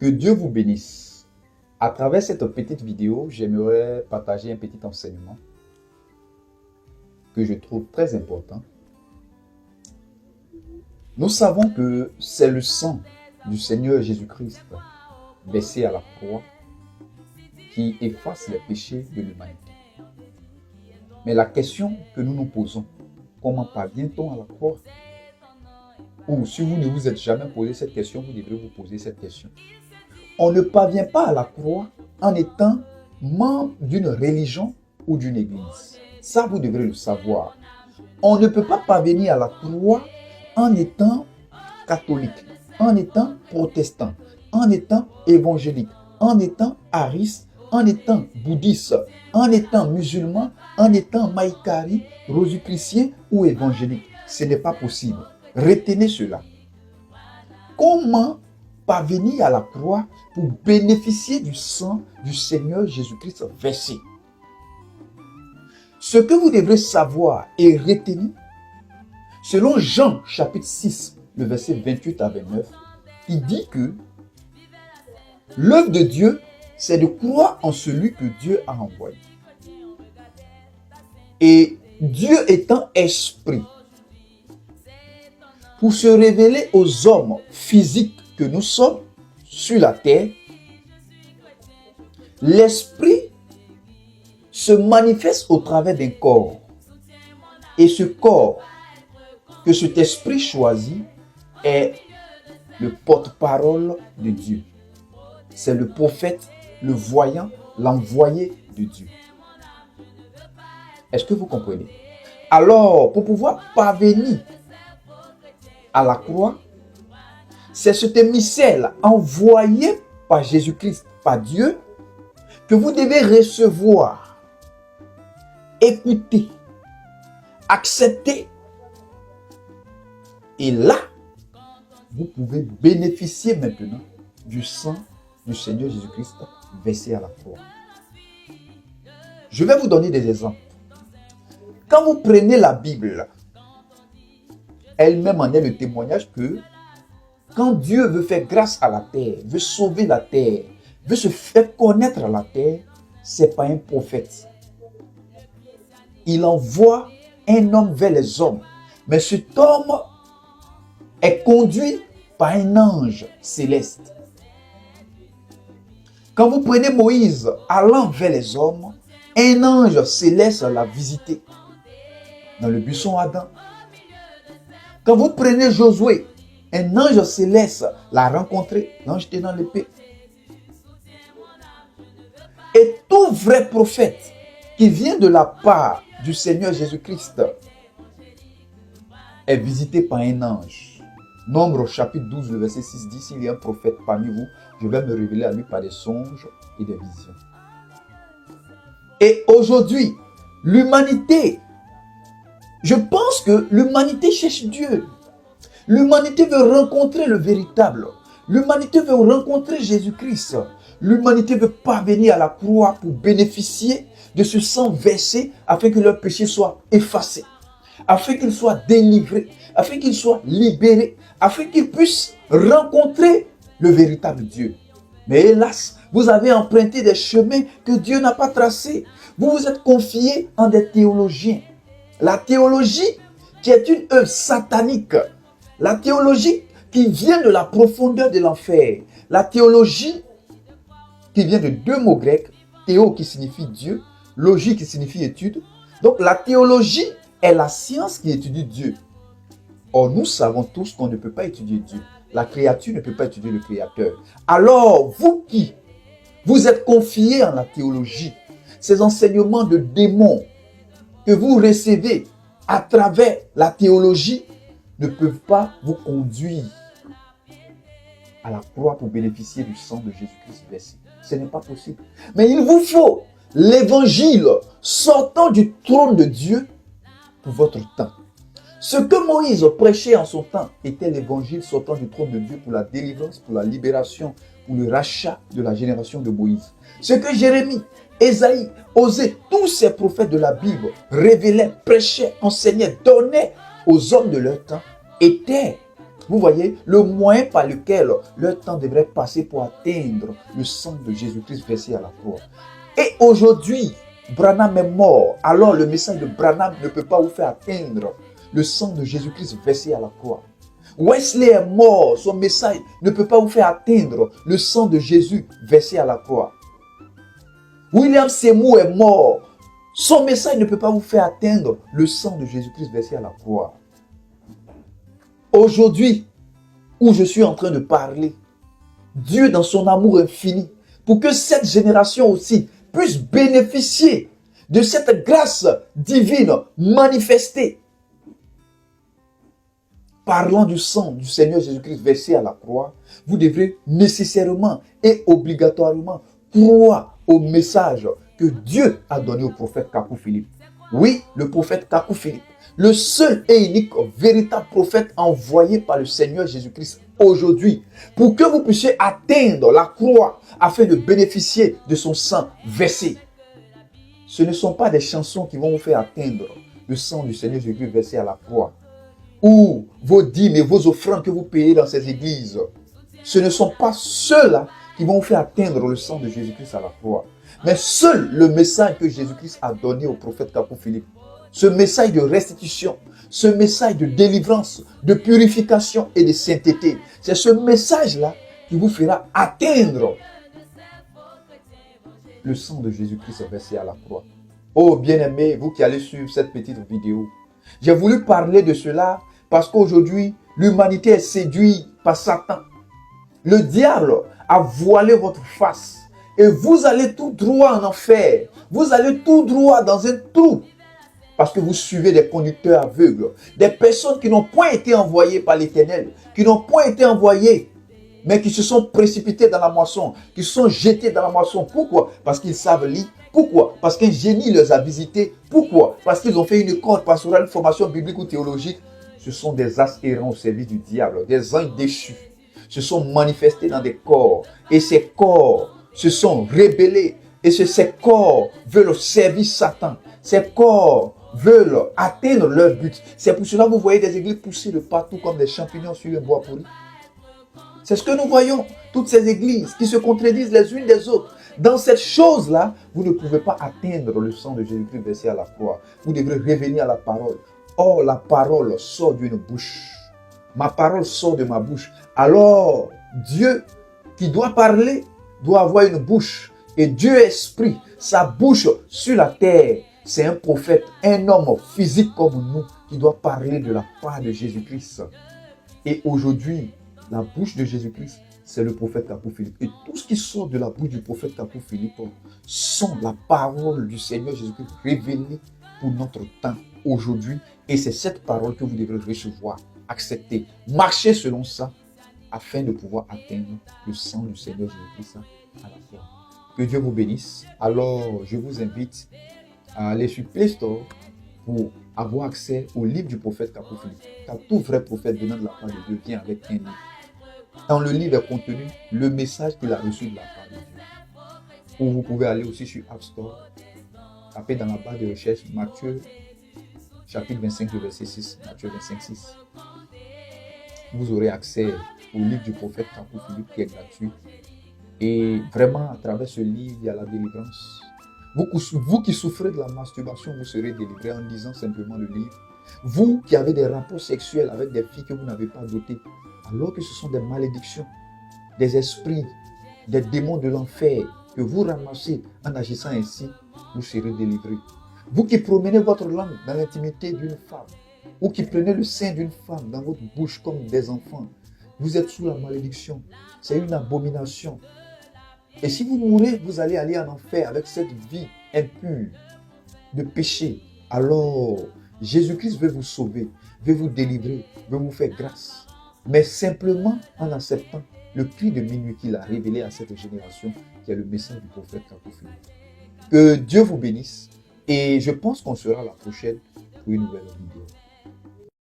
Que Dieu vous bénisse. À travers cette petite vidéo, j'aimerais partager un petit enseignement que je trouve très important. Nous savons que c'est le sang du Seigneur Jésus-Christ versé à la croix qui efface les péchés de l'humanité. Mais la question que nous nous posons, comment parvient-on à la croix? Ou si vous ne vous êtes jamais posé cette question, vous devrez vous poser cette question. On ne parvient pas à la croix en étant membre d'une religion ou d'une église. Ça, vous devrez le savoir. On ne peut pas parvenir à la croix en étant catholique, en étant protestant, en étant évangélique, en étant ariste, en étant bouddhiste, en étant musulman, en étant maïkari, rosicrucien ou évangélique. Ce n'est pas possible. Retenez cela. Comment parvenir à la croix pour bénéficier du sang du Seigneur Jésus-Christ versé? Ce que vous devrez savoir et retenir, selon Jean chapitre 6, le verset 28 à 29, il dit que l'œuvre de Dieu, c'est de croire en celui que Dieu a envoyé. Et Dieu étant esprit, pour se révéler aux hommes physiques que nous sommes sur la terre, l'esprit se manifeste au travers d'un corps. Et ce corps que cet esprit choisit est le porte-parole de Dieu. C'est le prophète, le voyant, l'envoyé de Dieu. Est-ce que vous comprenez? Alors, pour pouvoir parvenir à la croix, c'est cet émissaire envoyé par Jésus-Christ, par Dieu, que vous devez recevoir, écouter, accepter. Et là, vous pouvez bénéficier maintenant du sang du Seigneur Jésus-Christ versé à la croix. Je vais vous donner des exemples. Quand vous prenez la Bible, elle-même en est le témoignage que quand Dieu veut faire grâce à la terre, veut sauver la terre, veut se faire connaître à la terre, ce n'est pas un prophète. Il envoie un homme vers les hommes. Mais cet homme est conduit par un ange céleste. Quand vous prenez Moïse allant vers les hommes, un ange céleste l'a visité dans le buisson Adam. Quand vous prenez Josué, un ange céleste l'a rencontré, l'ange tenant l'épée. Et tout vrai prophète qui vient de la part du Seigneur Jésus-Christ est visité par un ange. Nombre chapitre 12, le verset 6 dit, s'il y a un prophète parmi vous, je vais me révéler à lui par des songes et des visions. Et aujourd'hui, l'humanité, je pense que l'humanité cherche Dieu. L'humanité veut rencontrer le véritable. L'humanité veut rencontrer Jésus-Christ. L'humanité veut parvenir à la croix pour bénéficier de ce sang versé afin que leurs péchés soient effacés, afin qu'ils soient délivrés, afin qu'ils soient libérés, afin qu'ils puissent rencontrer le véritable Dieu. Mais hélas, vous avez emprunté des chemins que Dieu n'a pas tracés. Vous vous êtes confiés en des théologiens. La théologie qui est une œuvre satanique. La théologie qui vient de la profondeur de l'enfer. La théologie qui vient de deux mots grecs. Théo qui signifie Dieu. Logie qui signifie étude. Donc la théologie est la science qui étudie Dieu. Or nous savons tous qu'on ne peut pas étudier Dieu. La créature ne peut pas étudier le Créateur. Alors vous qui vous êtes confiés en la théologie, ces enseignements de démons que vous recevez à travers la théologie ne peuvent pas vous conduire à la croix pour bénéficier du sang de Jésus-Christ versé. Ce n'est pas possible. Mais il vous faut l'évangile sortant du trône de Dieu pour votre temps. Ce que Moïse prêchait en son temps était l'évangile sortant du trône de Dieu pour la délivrance, pour la libération, pour le rachat de la génération de Moïse. Ce que Jérémie, Ésaïe, Osée, tous ces prophètes de la Bible révélaient, prêchaient, enseignaient, donnaient aux hommes de leur temps était Vous voyez, le moyen par lequel leur temps devrait passer pour atteindre le sang de Jésus-Christ versé à la croix. Et aujourd'hui, Branham est mort. Alors le message de Branham ne peut pas vous faire atteindre le sang de Jésus-Christ versé à la croix. Wesley est mort. Son message ne peut pas vous faire atteindre le sang de Jésus versé à la croix. William Seymour est mort. Son message ne peut pas vous faire atteindre le sang de Jésus-Christ versé à la croix. Aujourd'hui, où je suis en train de parler, Dieu dans son amour infini, pour que cette génération aussi puisse bénéficier de cette grâce divine manifestée. Parlant du sang du Seigneur Jésus-Christ versé à la croix, vous devrez nécessairement et obligatoirement croire au message que Dieu a donné au prophète Kakou Philippe. Oui, le prophète Kakou Philippe, le seul et unique véritable prophète envoyé par le Seigneur Jésus-Christ aujourd'hui, pour que vous puissiez atteindre la croix afin de bénéficier de son sang versé. Ce ne sont pas des chansons qui vont vous faire atteindre le sang du Seigneur Jésus-Christ versé à la croix, ou vos dîmes et vos offrandes que vous payez dans ces églises. Ce ne sont pas ceux-là qui vont vous faire atteindre le sang de Jésus-Christ à la croix. Mais seul le message que Jésus-Christ a donné au prophète Kakou Philippe, ce message de restitution, ce message de délivrance, de purification et de sainteté, c'est ce message-là qui vous fera atteindre le sang de Jésus-Christ versé à la croix. Oh bien-aimés, vous qui allez suivre cette petite vidéo, j'ai voulu parler de cela parce qu'aujourd'hui, l'humanité est séduite par Satan. Le diable a voilé votre face et vous allez tout droit en enfer. Vous allez tout droit dans un trou parce que vous suivez des conducteurs aveugles, des personnes qui n'ont point été envoyées par l'Éternel, qui n'ont point été envoyées, mais qui se sont précipitées dans la moisson, qui se sont jetées dans la moisson. Pourquoi? Parce qu'ils savent lire. Pourquoi? Parce qu'un génie les a visités. Pourquoi? Parce qu'ils ont fait une école pastorale, une formation biblique ou théologique. Ce sont des as errants au service du diable, des anges déchus. Se sont manifestés dans des corps. Et ces corps se sont rébellés. Et ces corps veulent servir Satan. Ces corps veulent atteindre leur but. C'est pour cela que vous voyez des églises poussées de partout comme des champignons sur un bois pourri. C'est ce que nous voyons. Toutes ces églises qui se contredisent les unes des autres. Dans cette chose-là, vous ne pouvez pas atteindre le sang de Jésus-Christ versé à la croix. Vous devrez revenir à la parole. Or, la parole sort d'une bouche. Ma parole sort de ma bouche. Alors, Dieu qui doit parler, doit avoir une bouche. Et Dieu est esprit. Sa bouche sur la terre, c'est un prophète, un homme physique comme nous, qui doit parler de la part de Jésus-Christ. Et aujourd'hui, la bouche de Jésus-Christ, c'est le prophète Kakou Philippe. Et tout ce qui sort de la bouche du prophète Kakou Philippe sont la parole du Seigneur Jésus-Christ révélée pour notre temps aujourd'hui. Et c'est cette parole que vous devrez recevoir, accepter, marcher selon ça, afin de pouvoir atteindre le sang du Seigneur Jésus-Christ à la fois. Que Dieu vous bénisse. Alors, je vous invite à aller sur Play Store pour avoir accès au livre du prophète Kakou Philippe. Car tout vrai prophète venant de la part de Dieu vient avec un livre. Dans le livre est contenu le message qu'il a reçu de la part de Dieu. Ou vous pouvez aller aussi sur App Store, taper dans la barre de recherche Matthieu, chapitre 25, verset 6, Matthieu 25, 6. Vous aurez accès au livre du prophète Kakou Philippe qui est gratuit. Et vraiment, à travers ce livre, il y a la délivrance. Vous qui souffrez de la masturbation, vous serez délivré en lisant simplement le livre. Vous qui avez des rapports sexuels avec des filles que vous n'avez pas dotées, alors que ce sont des malédictions, des esprits, des démons de l'enfer que vous ramassez en agissant ainsi, vous serez délivrés. Vous qui promenez votre langue dans l'intimité d'une femme, ou qui prenez le sein d'une femme dans votre bouche comme des enfants, vous êtes sous la malédiction. C'est une abomination. Et si vous mourrez, vous allez aller en enfer avec cette vie impure de péché. Alors, Jésus-Christ veut vous sauver, veut vous délivrer, veut vous faire grâce. Mais simplement en acceptant le cri de minuit qu'il a révélé à cette génération, qui est le message du prophète Kakou Philippe. Que Dieu vous bénisse. Et je pense qu'on sera la prochaine pour une nouvelle vidéo.